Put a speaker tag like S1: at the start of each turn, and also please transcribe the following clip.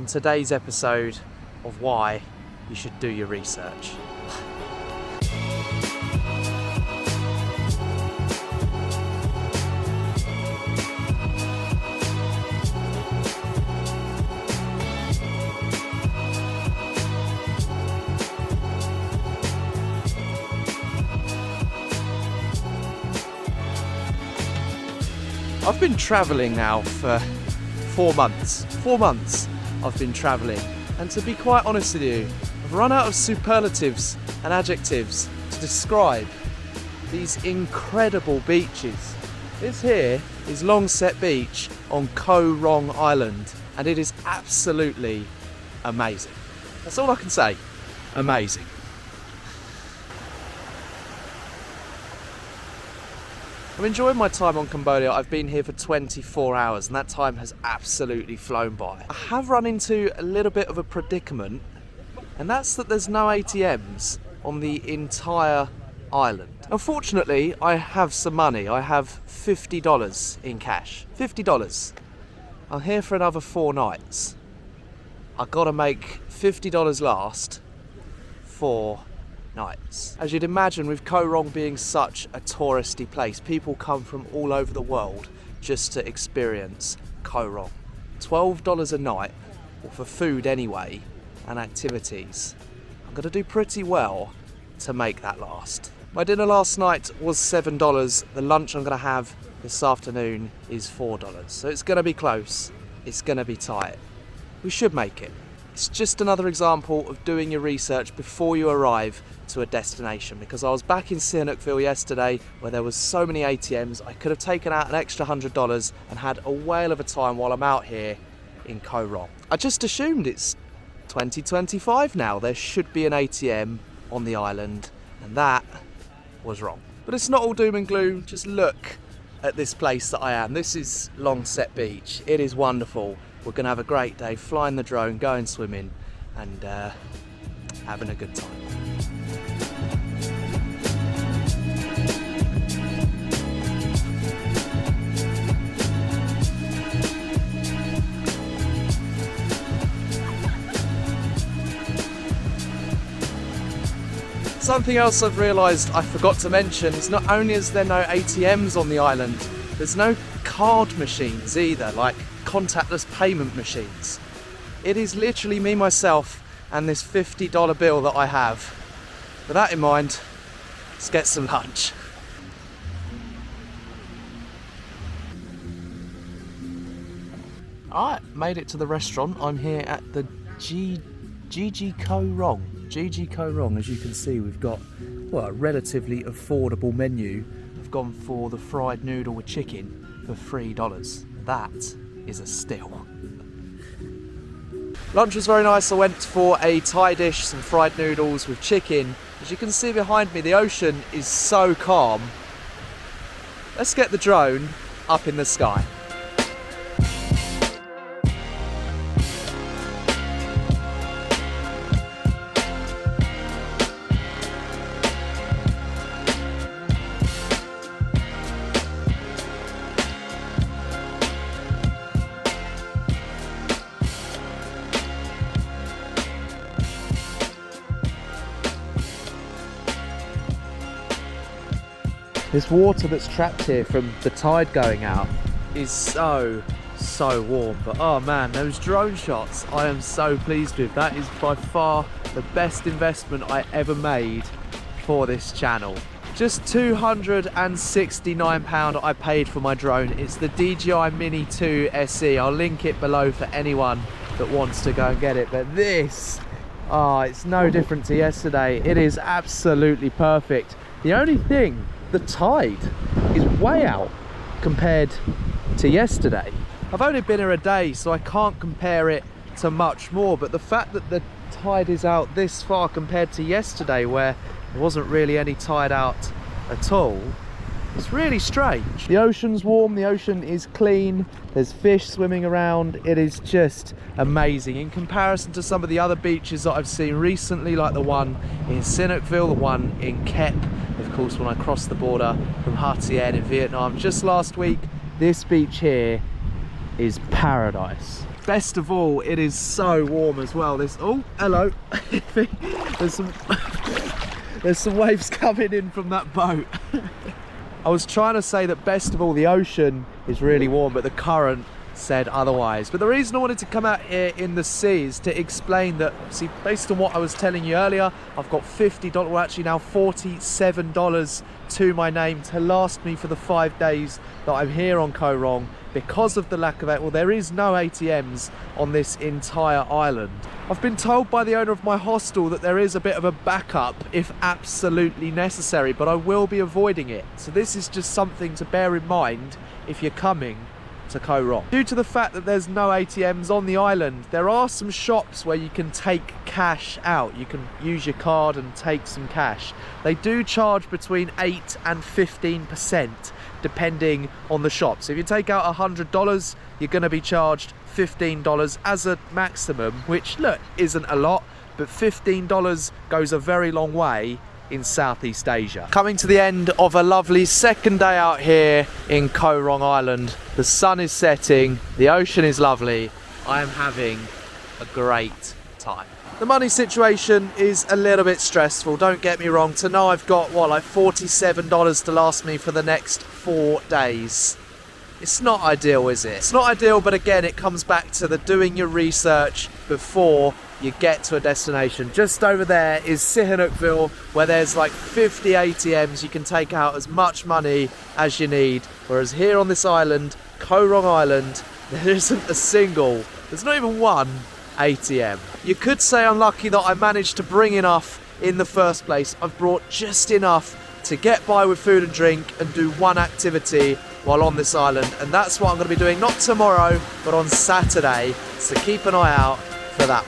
S1: on today's episode of why you should do your research. I've been travelling now for 4 months. 4 months I've been travelling, and to be quite honest with you, I've run out of superlatives and adjectives to describe these incredible beaches. This here is Longset Beach on Koh Rong Island, and it is absolutely amazing. That's all I can say. Amazing. I'm enjoying my time on Cambodia. I've been here for 24 hours and that time has absolutely flown by. I have run into a little bit of a predicament, and that's that there's no ATMs on the entire island. Unfortunately, I have some money. I have $50 in cash. $50. I'm here for another 4 nights. I've got to make $50 last 4 nights. As you'd imagine, with Koh Rong being such a touristy place, people come from all over the world just to experience Koh Rong. $12 a night, or for food anyway, and activities. I'm going to do pretty well to make that last. My dinner last night was $7. The lunch I'm going to have this afternoon is $4. So it's going to be close. It's going to be tight. We should make it. It's just another example of doing your research before you arrive to a destination, because I was back in Sihanoukville yesterday where there was so many ATMs. I could have taken out an extra $100 and had a whale of a time while I'm out here in Koh Rong. I just assumed it's 2025 now. There should be an ATM on the island, and that was wrong. But it's not all doom and gloom. Just look at this place that I am. This is Longset Beach. It is wonderful. We're going to have a great day flying the drone, going swimming, and having a good time. Something else I've realised I forgot to mention is not only is there no ATMs on the island, there's no card machines either, like contactless payment machines. It is literally me, myself, and this $50 bill that I have. With that in mind, let's get some lunch. Alright, made it to the restaurant. I'm here at the Koh Rong. Koh Rong, as you can see, we've got, well, a relatively affordable menu. I've gone for the fried noodle with chicken for $3. That is a steal. Lunch was very nice. I went for a Thai dish, some fried noodles with chicken. As you can see behind me, the ocean is so calm. Let's get the drone up in the sky. This water that's trapped here from the tide going out is so warm. But oh man, those drone shots I am so pleased with. That is by far the best investment I ever made for this channel. Just £269 I paid for my drone. It's the DJI Mini 2 SE. I'll link it below for anyone that wants to go and get it. But this, it's no different to yesterday. It is absolutely perfect. The only thing, the tide is way out compared to yesterday. I've only been here a day, so I can't compare it to much more, but the fact that the tide is out this far compared to yesterday, where there wasn't really any tide out at all, it's really strange. The ocean's warm, the ocean is clean, there's fish swimming around. It is just amazing in comparison to some of the other beaches that I've seen recently, like the one in Sihanoukville, the one in Kep, of course, when I crossed the border from Ha Tien in Vietnam just last week. This beach here is paradise. best of all, it is so warm as well. This, oh, hello. there's some waves coming in from that boat. I was trying to say that best of all, the ocean is really warm, but the current said otherwise. But the reason I wanted to come out here in the sea is to explain that, see, based on what I was telling you earlier, I've got $50, well actually now $47 to my name to last me for the 5 days that I'm here on Koh Rong. Because of the lack of it, well, there is no ATMs on this entire island. I've been told by the owner of my hostel that there is a bit of a backup if absolutely necessary, but I will be avoiding it. So this is just something to bear in mind if you're coming to Koh Rong. Due to the fact that there's no ATMs on the island, there are some shops where you can take cash out. You can use your card and take some cash. They do charge between 8 and 15% depending on the shop. So if you take out $100, you're going to be charged $15 as a maximum, which, look, isn't a lot, but $15 goes a very long way in Southeast Asia. Coming to the end of a lovely second day out here in Koh Rong Island. The sun is setting, the ocean is lovely. I am having a great time. The money situation is a little bit stressful, don't get me wrong. To know I've got, what, like $47 to last me for the next 4 days. It's not ideal, is it? It's not ideal, but again, it comes back to the doing your research before you get to a destination. Just over there is Sihanoukville, where there's like 50 ATMs. You can take out as much money as you need. Whereas here on this island, Koh Rong Island, there isn't a single, there's not even one ATM. You could say I'm lucky that I managed to bring enough in the first place. I've brought just enough to get by with food and drink and do one activity while on this island. And that's what I'm going to be doing, not tomorrow, but on Saturday. So keep an eye out for that.